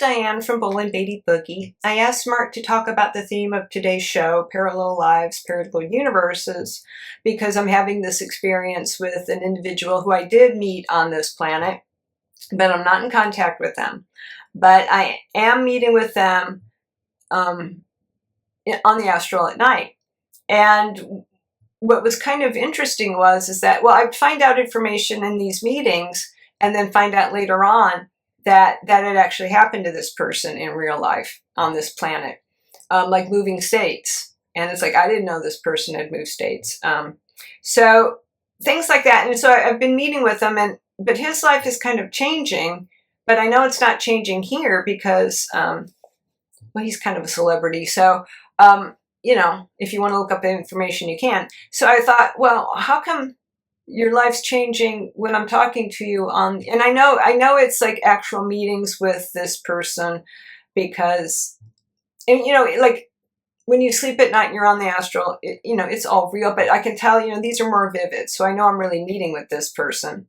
Diane from Bolan-Beaty Boogie. I asked Mark to talk about the theme of today's show, parallel lives, parallel universes, because I'm having this experience with an individual who I did meet on this planet, but I'm not in contact with them. But I am meeting with them on the astral at night. And what was kind of interesting is that, well, I'd find out information in these meetings and then find out later on that it actually happened to this person in real life on this planet, like moving states. And it's like, I didn't know this person had moved states. So things like that. And so I've been meeting with him, but his life is kind of changing, but I know it's not changing here because, well, he's kind of a celebrity. So, you know, if you want to look up information, you can. So I thought, well, how come your life's changing when I'm talking to you on, and I know it's like actual meetings with this person because, and you know, like when you sleep at night and you're on the astral, you know, it's all real, but I can tell, you know, these are more vivid. So I know I'm really meeting with this person.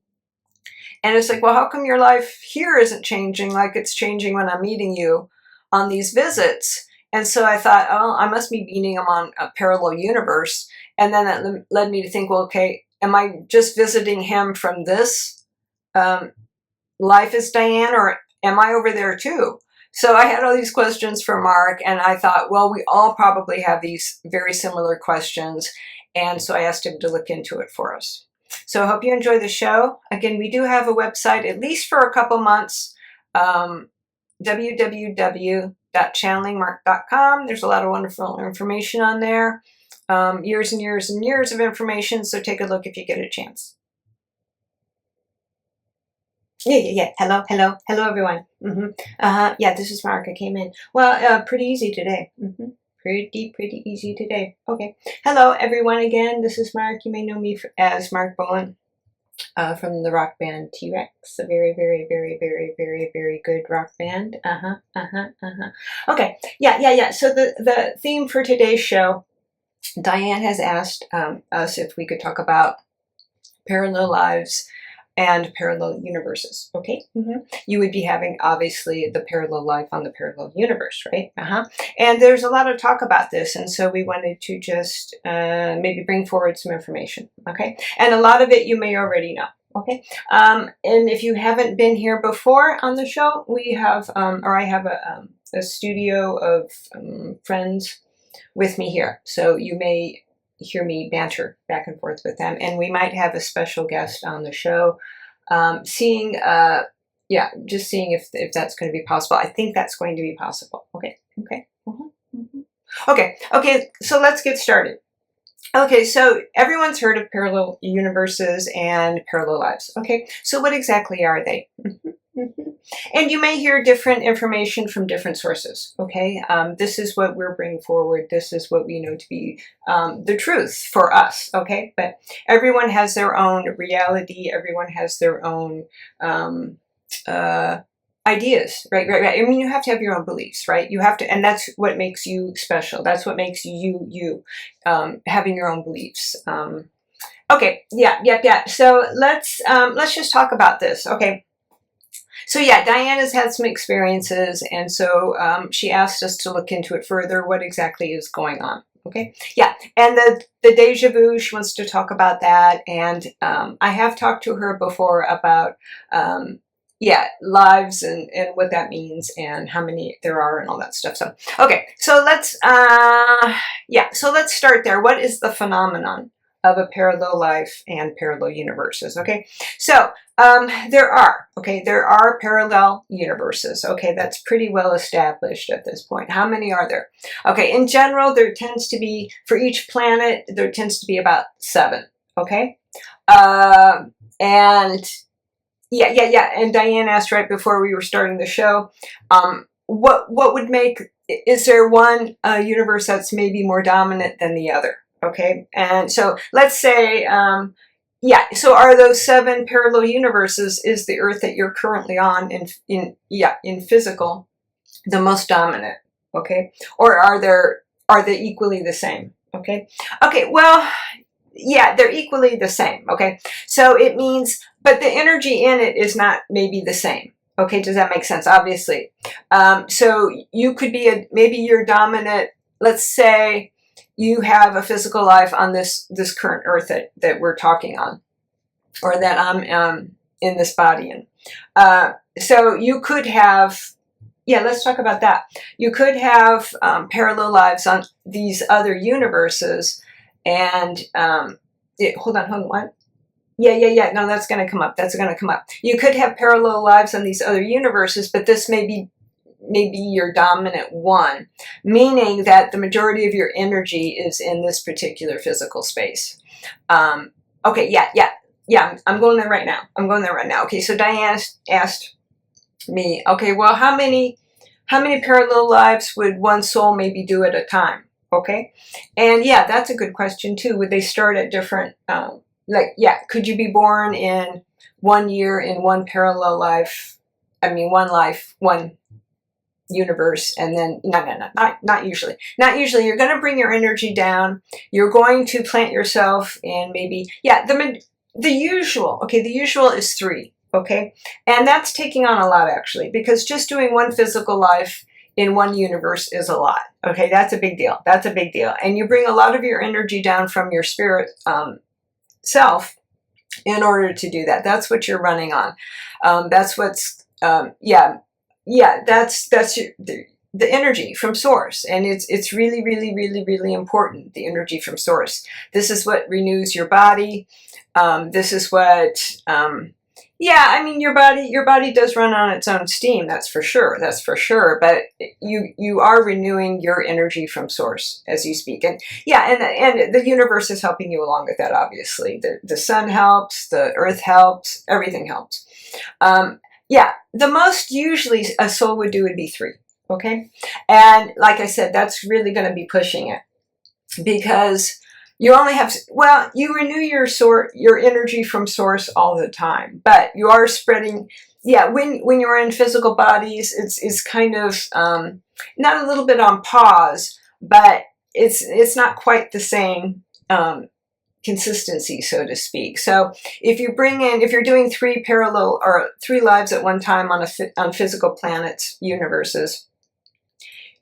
And it's like, well, how come your life here isn't changing like it's changing when I'm meeting you on these visits? And so I thought, oh, I must be meeting him on a parallel universe. And then that led me to think, well, okay, am I just visiting him from this life as Diane, or am I over there too? So I had all these questions for Mark, and I thought, well, we all probably have these very similar questions. And so I asked him to look into it for us. So I hope you enjoy the show. Again, we do have a website, at least for a couple months, www.channelingmarc.com. There's a lot of wonderful information on there. Years and years and years of information, so take a look if you get a chance. Yeah. Hello, everyone. Yeah, this is Mark. I came in. Well, pretty easy today. Pretty easy today. Okay. Hello, everyone. Again, this is Mark. You may know me as Marc Bolan from the rock band T-Rex. A very, very, very, very, very, very good rock band. Okay. Yeah. So the theme for today's show, Diane has asked us if we could talk about parallel lives and parallel universes, okay? You would be having, obviously, the parallel life on the parallel universe, right? And there's a lot of talk about this, and so we wanted to just maybe bring forward some information, okay? And a lot of it you may already know, okay? And if you haven't been here before on the show, we have, or I have a studio of friends with me here, so you may hear me banter back and forth with them, and we might have a special guest on the show, just seeing if that's going to be possible. I think that's going to be possible. Okay. So let's get started. Okay, so everyone's heard of parallel universes and parallel lives. Okay, so what exactly are they? And you may hear different information from different sources, okay? This is what we're bringing forward. This is what we know to be the truth for us, okay? But everyone has their own reality. Everyone has their own ideas, right? I mean, you have to have your own beliefs, right? You have to, and that's what makes you special. That's what makes you, having your own beliefs. Okay, yeah. So let's just talk about this, okay? So yeah, Diane has had some experiences, and so she asked us to look into it further, what exactly is going on, okay? Yeah, and the deja vu, she wants to talk about that, and I have talked to her before about, lives and what that means and how many there are and all that stuff. So, okay, so let's start there. What is the phenomenon of a parallel life and parallel universes, okay? So, there are parallel universes, okay? That's pretty well established at this point. How many are there? Okay, in general, there tends to be, for each planet, there tends to be about 7, okay? And Diane asked right before we were starting the show, what would make, is there one universe that's maybe more dominant than the other? Okay, and so let's say, so are those 7 parallel universes, is the Earth that you're currently on in physical the most dominant, okay? Or are they equally the same, okay? Okay, well, yeah, they're equally the same, okay? So it means, but the energy in it is not maybe the same, Okay, does that make sense? Obviously. So you could be maybe your dominant, let's say you have a physical life on this current earth that we're talking on, or that I'm in this body in. So you could have, yeah, let's talk about that. You could have parallel lives on these other universes, and hold on, what? Yeah. No, that's going to come up. That's going to come up. You could have parallel lives on these other universes, but this may be your dominant one, meaning that the majority of your energy is in this particular physical space. Okay, yeah. I'm going there right now. Okay, so Diane asked me, okay, well, how many parallel lives would one soul maybe do at a time? Okay, and yeah, that's a good question too. Would they start at different? Could you be born in 1 year in one parallel life? I mean, one life, one universe, and then not usually. Not usually. You're going to bring your energy down. You're going to plant yourself in maybe the usual. Okay, the usual is 3. Okay, and that's taking on a lot actually, because just doing one physical life in one universe is a lot. Okay, that's a big deal. And you bring a lot of your energy down from your spirit self in order to do that. That's what you're running on. That's what's that's the energy from source, and it's really important. The energy from source. This is what renews your body. This is what I mean, your body does run on its own steam, that's for sure, but you are renewing your energy from source as you speak. And and the universe is helping you along with that, obviously. The sun helps, the earth helps, everything helps. The most usually a soul would do would be 3, okay? And like I said, that's really going to be pushing it, because you only have, you renew your energy from source all the time, but you are spreading, when you're in physical bodies, it's kind of, not a little bit on pause, but it's not quite the same consistency, so to speak. So if you're doing 3 parallel or 3 lives at one time on physical planets, universes,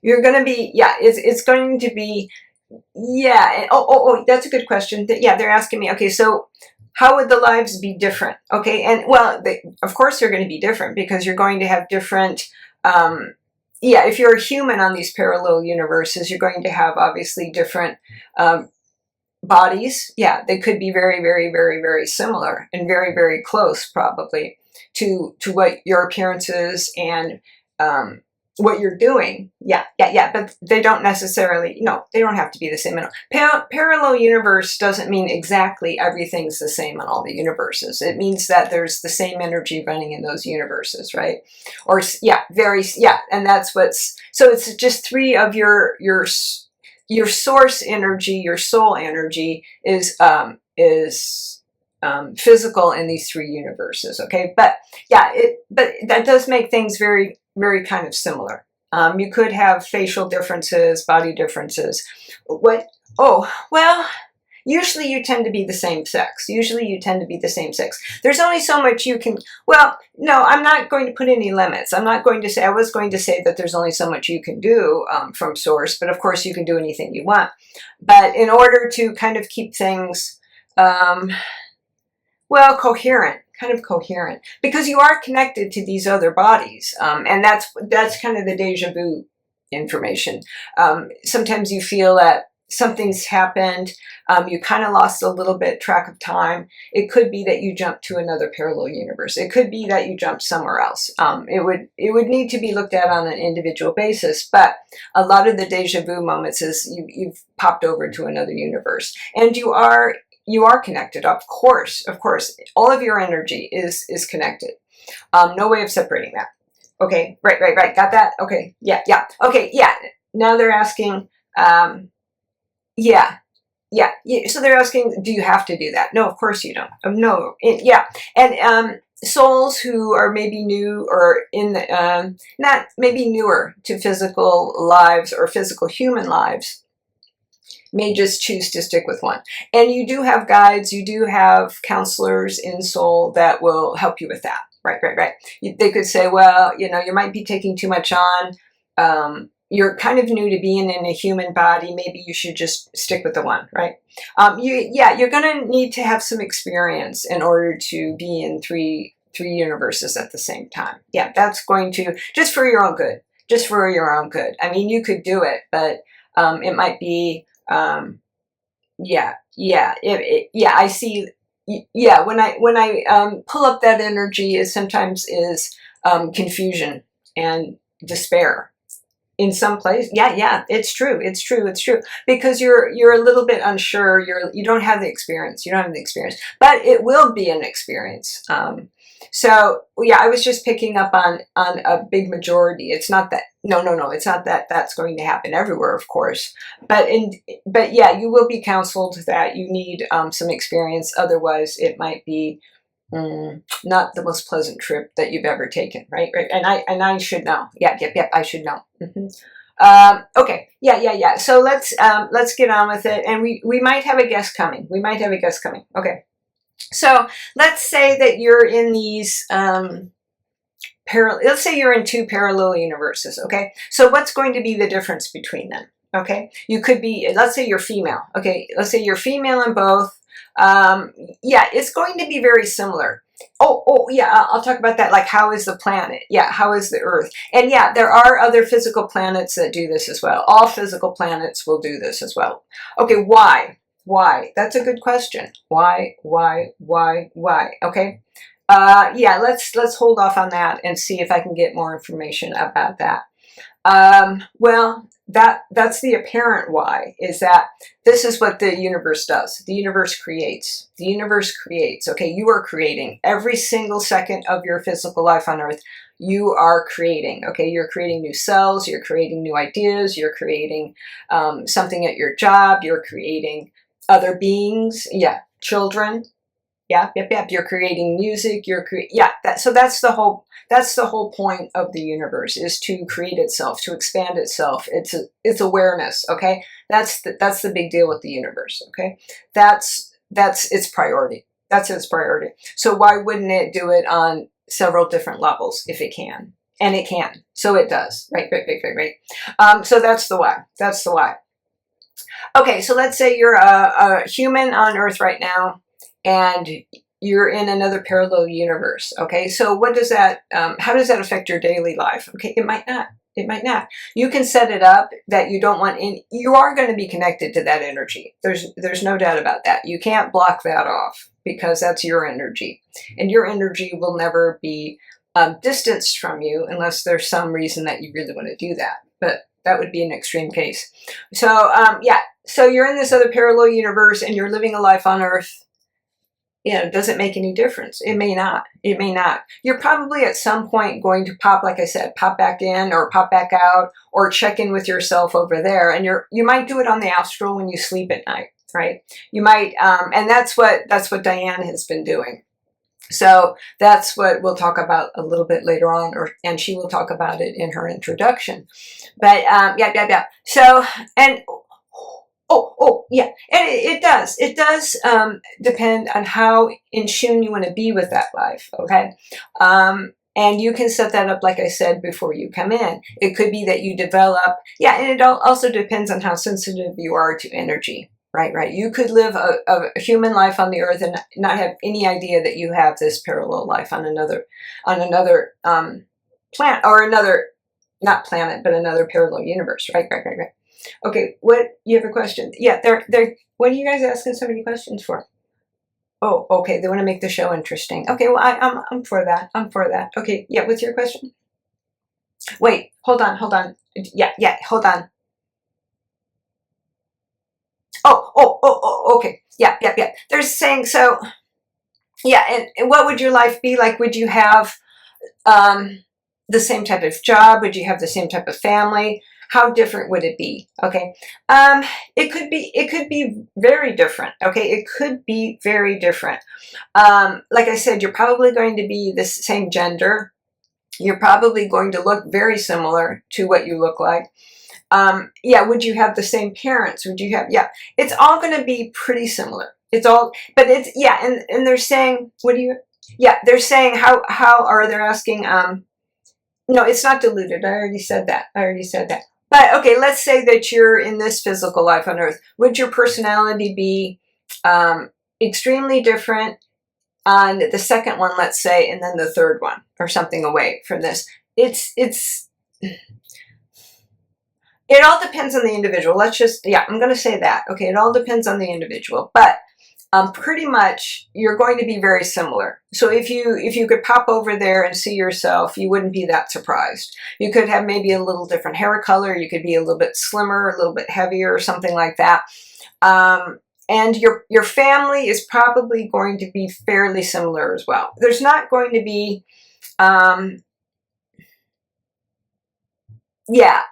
you're going to be, it's going to be, that's a good question. They're asking me, okay, so how would the lives be different? Okay, and of course they're going to be different, because you're going to have different, if you're a human on these parallel universes, you're going to have obviously different bodies. They could be very similar and very close probably to what your appearance is and what you're doing. But they don't necessarily, they don't have to be the same. Parallel universe doesn't mean exactly everything's the same in all the universes. It means that there's the same energy running in those universes, right? And that's so it's just 3 of your source energy, your soul energy is physical in these 3 universes, okay? But that does make things very kind of similar. You could have facial differences, body differences. Usually you tend to be the same sex. There's only so much you can, no, I'm not going to put any limits. I was going to say that there's only so much you can do from source, but of course you can do anything you want. But in order to kind of keep things, coherent, because you are connected to these other bodies, and that's kind of the deja vu information. Sometimes you feel that something's happened, you kind of lost a little bit track of time. It could be that you jumped to another parallel universe. It could be that you jumped somewhere else. It would need to be looked at on an individual basis, but a lot of the deja vu moments is you've popped over to another universe, and you are connected, of course. All of your energy is connected. No way of separating that. Okay, right. Got that? Okay, yeah. Okay, yeah. Now they're asking, so they're asking, do you have to do that? No, of course you don't. No, and souls who are maybe new or not maybe newer to physical lives or physical human lives, may just choose to stick with one. And you do have guides, you do have counselors in soul that will help you with that. Right, right, right. They could say, well, you know, you might be taking too much on. You're kind of new to being in a human body. Maybe you should just stick with the one, right? You're going to need to have some experience in order to be in three universes at the same time. Yeah, that's going to, just for your own good. Just for your own good. I mean, you could do it, but it might be, yeah, I see. Yeah, when I pull up that energy, is sometimes is confusion and despair in some place. Yeah, it's true, because you're a little bit unsure. You don't have the experience. But it will be an experience. So yeah, I was just picking up on a big majority. It's not that, no, it's not that that's going to happen everywhere, of course. But yeah, you will be counseled that you need some experience. Otherwise, it might be not the most pleasant trip that you've ever taken, right? And I should know. Yep, I should know. Okay, yeah. So let's get on with it, and we might have a guest coming. Okay. So let's say that you're in these let's say you're in two parallel universes, okay? So what's going to be the difference between them, okay? You could be, let's say you're female, okay? Let's say you're female in both. Yeah, it's going to be very similar. Oh, yeah, I'll talk about that. Like, how is the planet? Yeah, how is the Earth? And yeah, there are other physical planets that do this as well. All physical planets will do this as well. Okay, why? That's a good question. Why? Okay. Yeah, let's hold off on that and see if I can get more information about that. Well, that's the apparent why, is that this is what the universe does. The universe creates. Okay, you are creating every single second of your physical life on Earth. You are creating, okay? You're creating new cells, you're creating new ideas, you're creating something at your job, you're creating other beings, yeah, children, yep. You're creating music. So that's the whole point of the universe, is to create itself, to expand itself. It's awareness. Okay, that's the big deal with the universe. Okay, that's its priority. So why wouldn't it do it on several different levels if it can? And it can. So it does. Right. So that's the why. Okay, so let's say you're a human on Earth right now, and you're in another parallel universe. Okay, so what does that? How does that affect your daily life? Okay, it might not. You can set it up that you don't want in. You are going to be connected to that energy. There's no doubt about that. You can't block that off, because that's your energy, and your energy will never be distanced from you unless there's some reason that you really want to do that. But that would be an extreme case. So yeah. So you're in this other parallel universe and you're living a life on Earth. Does it make any difference? It may not. You're probably at some point going to pop back in or pop back out, or check in with yourself over there. And you might do it on the astral when you sleep at night, right? You might, and that's what Diane has been doing. So that's what we'll talk about a little bit later on, and she will talk about it in her introduction. But yeah. So, and yeah, and it does depend on how in tune you want to be with that life. Okay, and you can set that up, like I said, before you come in. It could be that you develop, yeah, and it also depends on how sensitive you are to energy. Right. You could live a human life on the Earth and not have any idea that you have this parallel life on another planet, or not planet, but another parallel universe. Right. Okay. What, you have a question? Yeah. What are you guys asking so many questions for? Oh, okay. They want to make the show interesting. Okay. Well, I'm for that. Okay. Yeah. What's your question? Wait. Hold on. Yeah. Hold on. Oh, okay. Yeah. They're saying, so, yeah, and what would your life be like? Would you have the same type of job? Would you have the same type of family? How different would it be? Okay. It could be very different. Okay. It could be very different. Like I said, you're probably going to be the same gender. You're probably going to look very similar to what you look like. Yeah, would you have the same parents? Yeah, it's all going to be pretty similar. But it's, yeah, and they're saying, what do you, Yeah, they're saying how are they asking, no, it's not diluted. I already said that. But okay, let's say that you're in this physical life on Earth. Would your personality be extremely different on the second one, let's say, and then the third one, or something away from this? It all depends on the individual. I'm going to say that. Okay, it all depends on the individual, but pretty much you're going to be very similar. So if you could pop over there and see yourself, you wouldn't be that surprised. You could have maybe a little different hair color. You could be a little bit slimmer, a little bit heavier, or something like that. And your family is probably going to be fairly similar as well. There's not going to be yeah,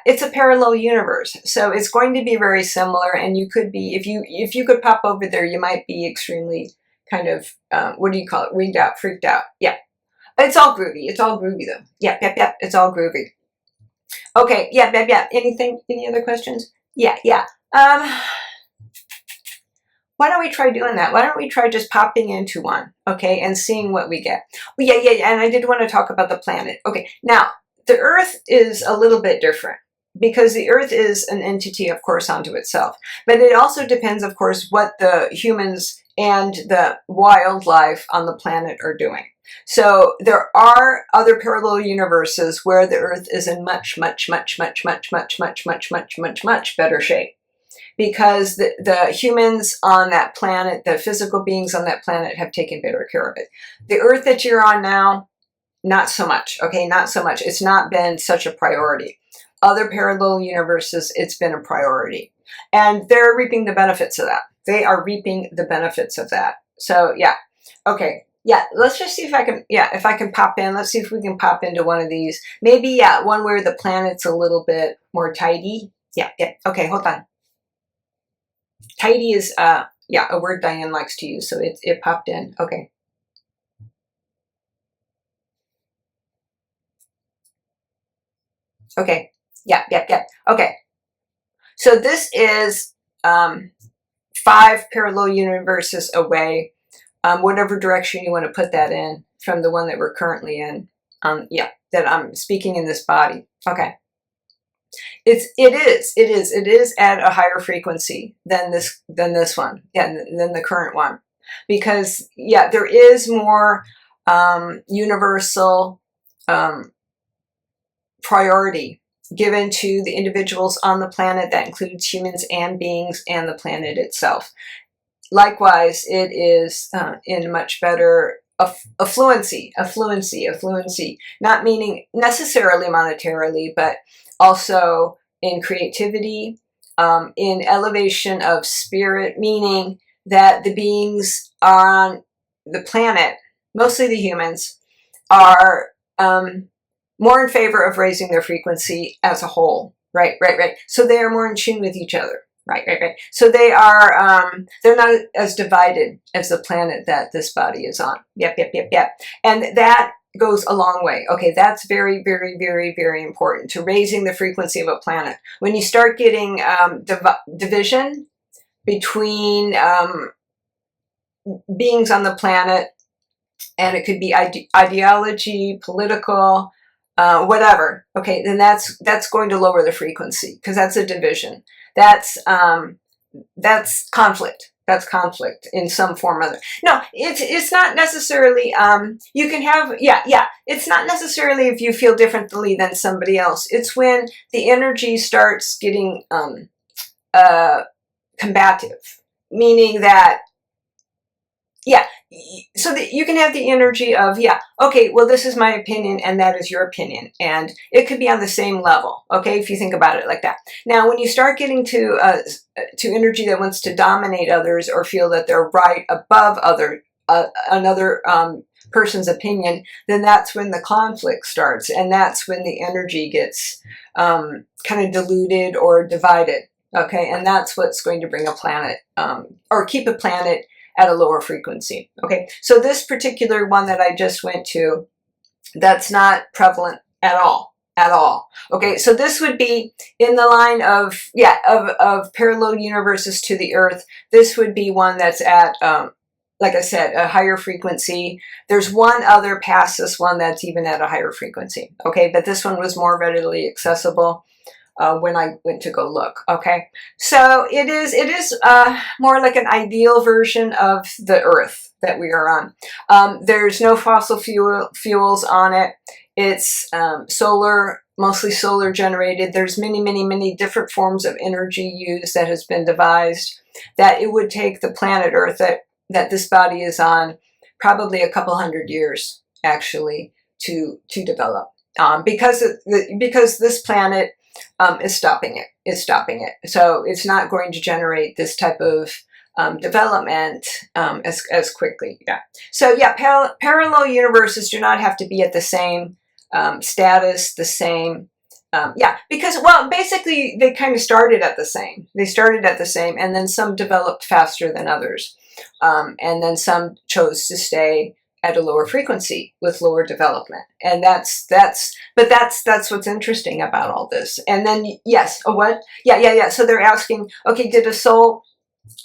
it's a parallel universe, so it's going to be very similar. And you could be, if you could pop over there, you might be extremely kind of what do you call it? Wigged out, freaked out. Yeah, it's all groovy. It's all groovy though. Yeah. It's all groovy. Okay. Yeah. Anything? Any other questions? Yeah. Why don't we try doing that? Why don't we try just popping into one, okay, and seeing what we get? Well, yeah. And I did want to talk about the planet. Okay, now the Earth is a little bit different because the Earth is an entity, of course, unto itself. But it also depends, of course, what the humans and the wildlife on the planet are doing. So there are other parallel universes where the Earth is in much better shape, because the humans on that planet, the physical beings on that planet, have taken better care of it. The Earth that you're on now, not so much, okay? Not so much. It's not been such a priority. Other parallel universes, it's been a priority. And they're reaping the benefits of that. They are reaping the benefits of that. So, yeah. Okay. Yeah, let's just see if I can pop in. Let's see if we can pop into one of these. Maybe, yeah, one where the planet's a little bit more tidy. Yeah. Okay, hold on. Tidy is, a word Diane likes to use, so it popped in. Okay. Okay. Yeah. Okay. So this is 5 parallel universes away, whatever direction you want to put that in from the one that we're currently in. That I'm speaking in this body. Okay. It is at a higher frequency than this one. Yeah, than the current one. Because, yeah, there is more universal priority given to the individuals on the planet. That includes humans and beings and the planet itself. Likewise, it is in much better affluency, not meaning necessarily monetarily, but also in creativity, in elevation of spirit, meaning that the beings on the planet, mostly the humans, are more in favor of raising their frequency as a whole. Right. So they are more in tune with each other. Right. So they are, they're not as divided as the planet that this body is on. Yep. And that goes a long way. Okay, that's very important to raising the frequency of a planet. When you start getting division between beings on the planet, and it could be ideology, political, whatever. Okay, then that's going to lower the frequency, because that's a division. That's conflict. That's conflict in some form or other. No, it's not necessarily, you can have, it's not necessarily if you feel differently than somebody else. It's when the energy starts getting combative, meaning that, so that you can have the energy of, okay, well, this is my opinion and that is your opinion. And it could be on the same level, okay, if you think about it like that. Now, when you start getting to energy that wants to dominate others or feel that they're right above another person's opinion, then that's when the conflict starts. And that's when the energy gets kind of diluted or divided, okay? And that's what's going to bring a planet, or keep a planet at a lower frequency. Okay, so this particular one that I just went to, that's not prevalent at all. Okay, so this would be in the line of, of parallel universes to the Earth. This would be one that's at, like I said, a higher frequency. There's one other past this one that's even at a higher frequency. Okay, but this one was more readily accessible when I went to go look. Okay, so it is more like an ideal version of the Earth that we are on. There's no fossil fuels on it. It's solar, mostly solar generated. There's many different forms of energy used that has been devised, that it would take the planet Earth that this body is on probably a couple hundred years actually to develop, because this planet is stopping it. So it's not going to generate this type of development as quickly. Yeah. So yeah, parallel universes do not have to be at the same status, the same. Yeah, because, well, basically they kind of started at the same. They started at the same, and then some developed faster than others. And then some chose to stay at a lower frequency with lower development. And that's what's interesting about all this. And then, yes, what? Yeah. So they're asking, okay, did a soul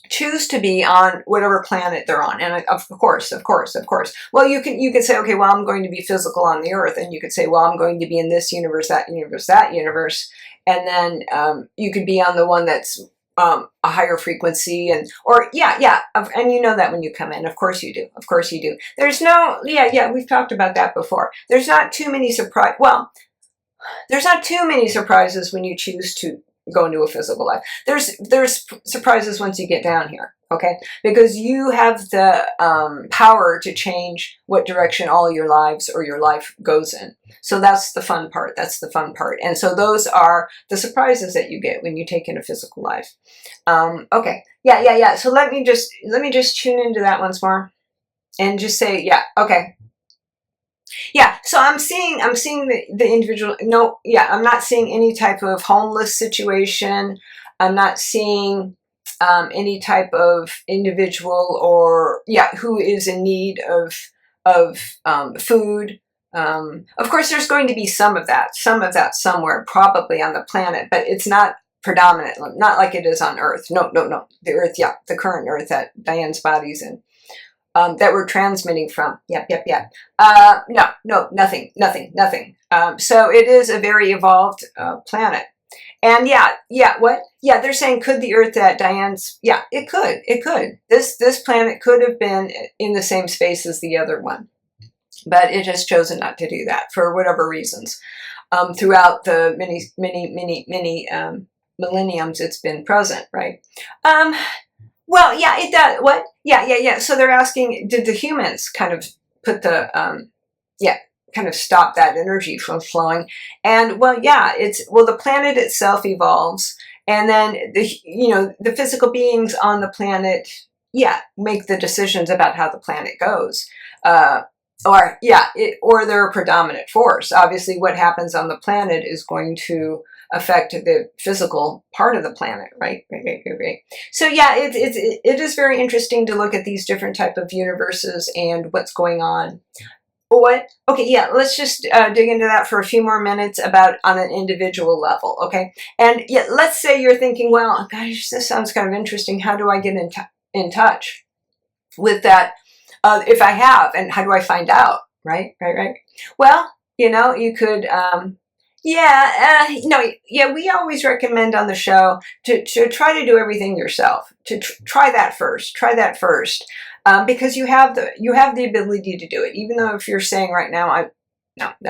choose to be on whatever planet they're on? And of course. Well, you can say, okay, well, I'm going to be physical on the Earth, and you could say, well, I'm going to be in this universe, that universe, and then you could be on the one that's a higher frequency, and you know that when you come in. Of course you do. There's no, we've talked about that before. There's not too many there's not too many surprises when you choose to go into a physical life. There's surprises once you get down here, okay? Because you have the power to change what direction all your lives or your life goes in. So that's the fun part. And so those are the surprises that you get when you take in a physical life. Okay. Yeah. So let me just tune into that once more and just say, yeah, okay. Yeah, so I'm seeing the individual. No, yeah, I'm not seeing any type of homeless situation. I'm not seeing any type of individual who is in need of food. Of course, there's going to be some of that somewhere, probably on the planet, but it's not predominant, not like it is on Earth. No. The Earth, the current Earth that Diane's body's in. That we're transmitting from. Yep. No, nothing. So it is a very evolved planet. And what? Yeah, they're saying, could the Earth that Diane's, it could. This planet could have been in the same space as the other one. But it has chosen not to do that for whatever reasons. Throughout the many millenniums it's been present, right? Well, yeah, it does. What? Yeah. So they're asking, did the humans kind of put the, kind of stop that energy from flowing? And well, yeah, the planet itself evolves, and then the physical beings on the planet, make the decisions about how the planet goes. Or they're a predominant force. Obviously, what happens on the planet is going to affect the physical part of the planet, right? So yeah, it is very interesting to look at these different type of universes and what's going on. What? Okay, yeah, let's just dig into that for a few more minutes about on an individual level, okay? And let's say you're thinking, well, gosh, this sounds kind of interesting. How do I get in touch with that? If I have, and how do I find out? Right. Well, you could. We always recommend on the show to try to do everything yourself. To try that first. Because you have the ability to do it. Even though if you're saying right now, but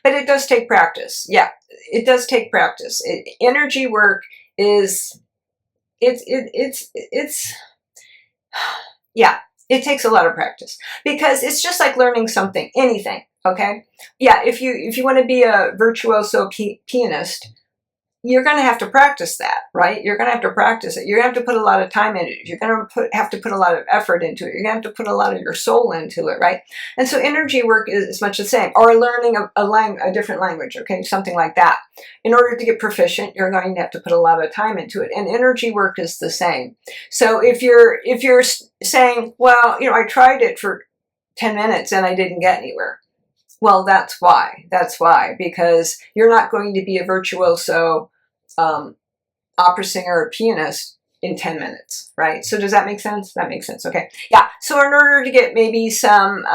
it does take practice. Yeah, it does take practice. Energy work is it takes a lot of practice, because it's just like learning something, anything. Okay. Yeah. If you want to be a virtuoso pianist, you're going to have to practice that, right? You're going to have to practice it. You're going to have to put a lot of time into it. You're going to have to put a lot of effort into it. You're going to have to put a lot of your soul into it, right? And so energy work is much the same. Or learning a different language, okay? Something like that. In order to get proficient, you're going to have to put a lot of time into it. And energy work is the same. So if you're saying, well, I tried it for 10 minutes and I didn't get anywhere. Well, that's why, because you're not going to be a virtuoso opera singer or pianist in 10 minutes, right? So does that make sense? That makes sense. Okay. Yeah. So in order to get maybe some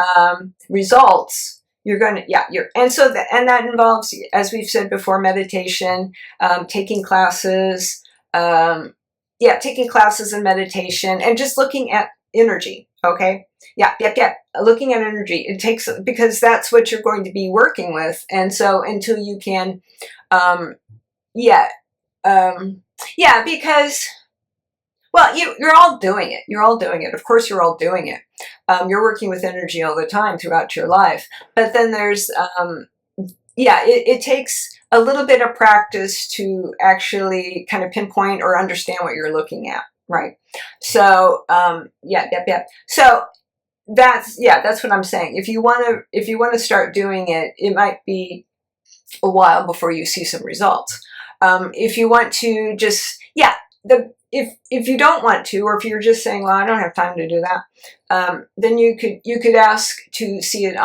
results, you're going to, yeah, and so and that involves, as we've said before, meditation, taking classes, taking classes in meditation, and just looking at energy. Okay. Yeah. Looking at energy, it takes, because that's what you're going to be working with. And so until you can, because, well, you're all doing it. You're all doing it. Of course, you're all doing it. You're working with energy all the time throughout your life. But then there's, it takes a little bit of practice to actually kind of pinpoint or understand what you're looking at, right? So, So that's what I'm saying. If you want to start doing it, it might be a while before you see some results. If you want to just, if you don't want to, or if you're just saying, well, I don't have time to do that, then you could ask to see it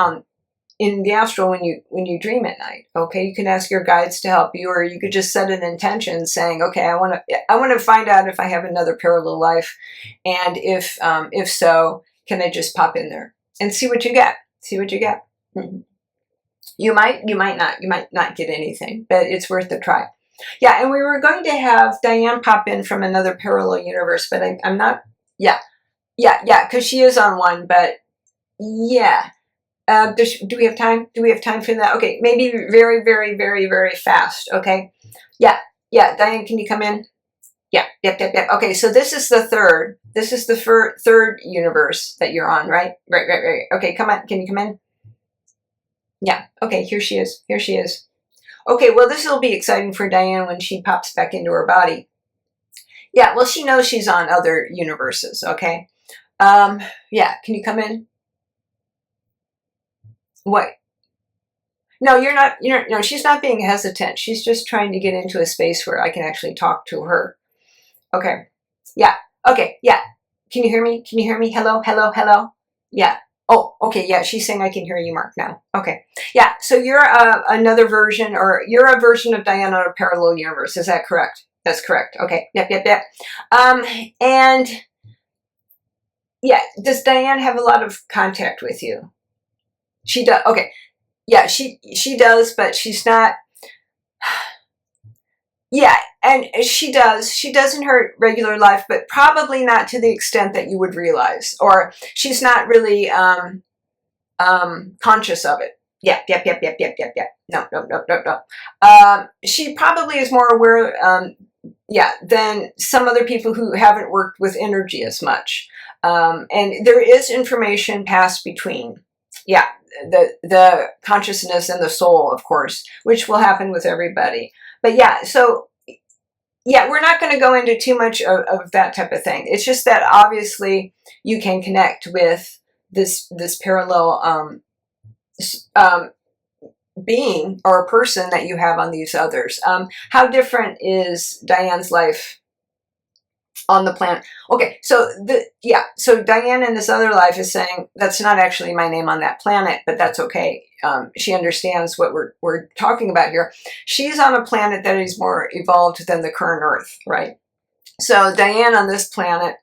in the astral when you dream at night. Okay, you can ask your guides to help you, or you could just set an intention saying, okay, I want to find out if I have another parallel life, and if so, can I just pop in there and see what you get? See what you get. Mm-hmm. You might not get anything, but it's worth a try. Yeah, and we were going to have Diane pop in from another parallel universe, but I'm not. Because she is on one, but yeah. Do we have time? Do we have time for that? Okay, maybe very, very, very, very fast. Okay. Yeah. Diane, can you come in? Yeah. Yep. Okay, so this is the third. This is the third universe that you're on, right? Right. Okay, come on. Can you come in? Yeah. Okay, here she is. Okay, well, this will be exciting for Diane when she pops back into her body. Yeah, well, she knows she's on other universes, okay? Can you come in? What? No, you're not, no, she's not being hesitant. She's just trying to get into a space where I can actually talk to her. Okay. Yeah. Okay, yeah. Can you hear me? Hello? Yeah. Oh, okay, yeah, she's saying I can hear you, Mark, now. Okay. Yeah, so you're another version, or you're a version of Diane on a parallel universe. Is that correct? That's correct. Okay. Yep. And yeah, does Diane have a lot of contact with you? She does. Okay. Yeah, she does, but she's not. Yeah, and she does in her regular life, but probably not to the extent that you would realize, or she's not really conscious of it. Yeah. No. She probably is more aware, than some other people who haven't worked with energy as much. And there is information passed between, the consciousness and the soul, of course, which will happen with everybody. But we're not going to go into too much of that type of thing. It's just that obviously you can connect with this parallel being or person that you have on these others. How different is Diane's life on the planet? Okay, so Diane in this other life is saying that's not actually my name on that planet, but that's okay. She understands what we're talking about here. She's on a planet that is more evolved than the current Earth, right? So Diane on this planet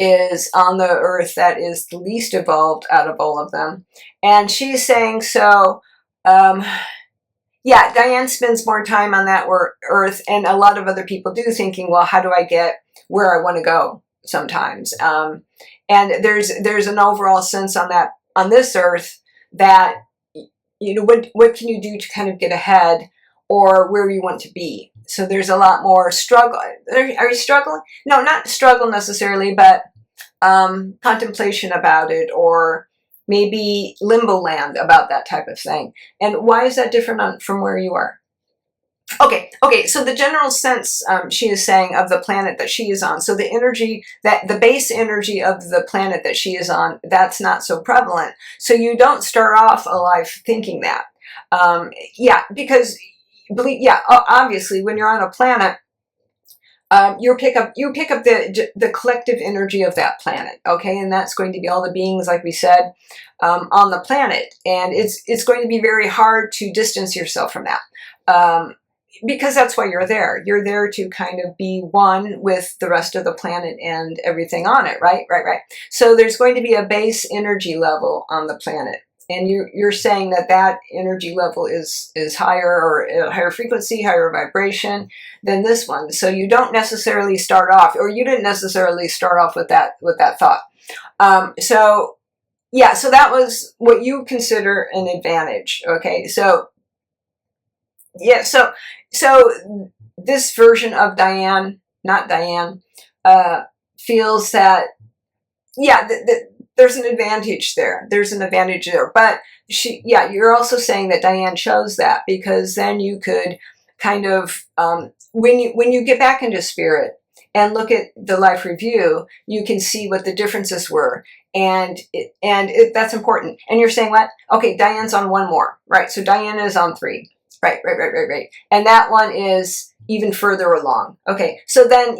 is on the Earth that is the least evolved out of all of them, and she's saying so. Diane spends more time on that Earth, and a lot of other people do, thinking, well, how do I get where I want to go sometimes? And there's an overall sense on this Earth that, what can you do to kind of get ahead or where you want to be? So there's a lot more struggle. Are you struggling? No, not struggle necessarily, but contemplation about it, or maybe limbo land about that type of thing. And why is that different from where you are? Okay, so the general sense, she is saying, of the planet that she is on, so the energy, that the base energy of the planet that she is on, that's not so prevalent. So you don't start off a life thinking that. Because, obviously, when you're on a planet, you pick up the collective energy of that planet, okay, and that's going to be all the beings, like we said, on the planet, and it's going to be very hard to distance yourself from that. because that's why you're there. You're there to kind of be one with the rest of the planet and everything on it, right? Right. So there's going to be a base energy level on the planet. And you're saying that that energy level is higher, or a higher frequency, higher vibration than this one. So you don't necessarily start off, or you didn't necessarily start off with that thought. So yeah, so that was what you consider an advantage. Okay, so yeah, so this version of Diane, not Diane, feels that, yeah, there's an advantage there. There's an advantage there. But you're also saying that Diane chose that, because then you could kind of, when you get back into spirit and look at the life review, you can see what the differences were. And that's important. And you're saying what? Okay, Diane's on one more, right? So Diane is on 3. Right. And that one is even further along. Okay, so then,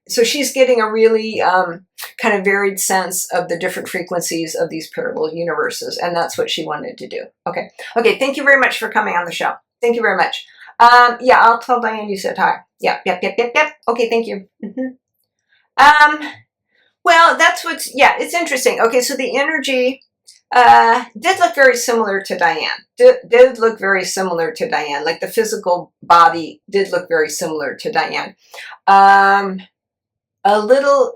so she's getting a really kind of varied sense of the different frequencies of these parallel universes, and that's what she wanted to do. Okay, thank you very much for coming on the show. Thank you very much. I'll tell Diane you said hi. Yep. Okay, thank you. Well, that's it's interesting. Okay, so the energy did look very similar to Diane. Did look very similar to Diane. Like the physical body did look very similar to Diane. A little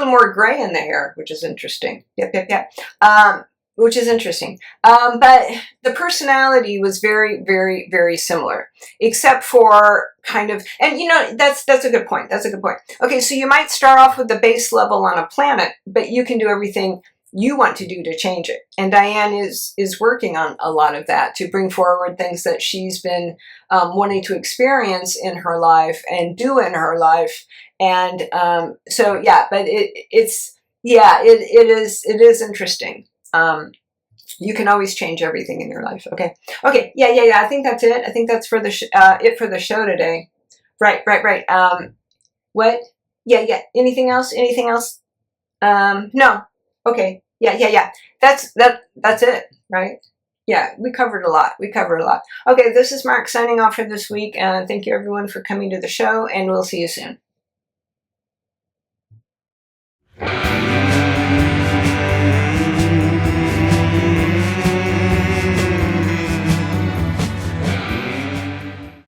more gray in the hair, which is interesting. Yep. Which is interesting. But the personality was very, very, very similar, except for kind of, and that's a good point. That's a good point. Okay, so you might start off with the base level on a planet, but you can do everything you want to do to change it. And Diane is working on a lot of that to bring forward things that she's been wanting to experience in her life and do in her life. And but it is interesting. You can always change everything in your life. Okay. I think that's it. I think that's for the it for the show today. Right. What? Yeah. Anything else? No. Okay. Yeah. That's it, right? Yeah, we covered a lot. Okay, this is Marc signing off for this week. Thank you everyone for coming to the show, and we'll see you soon.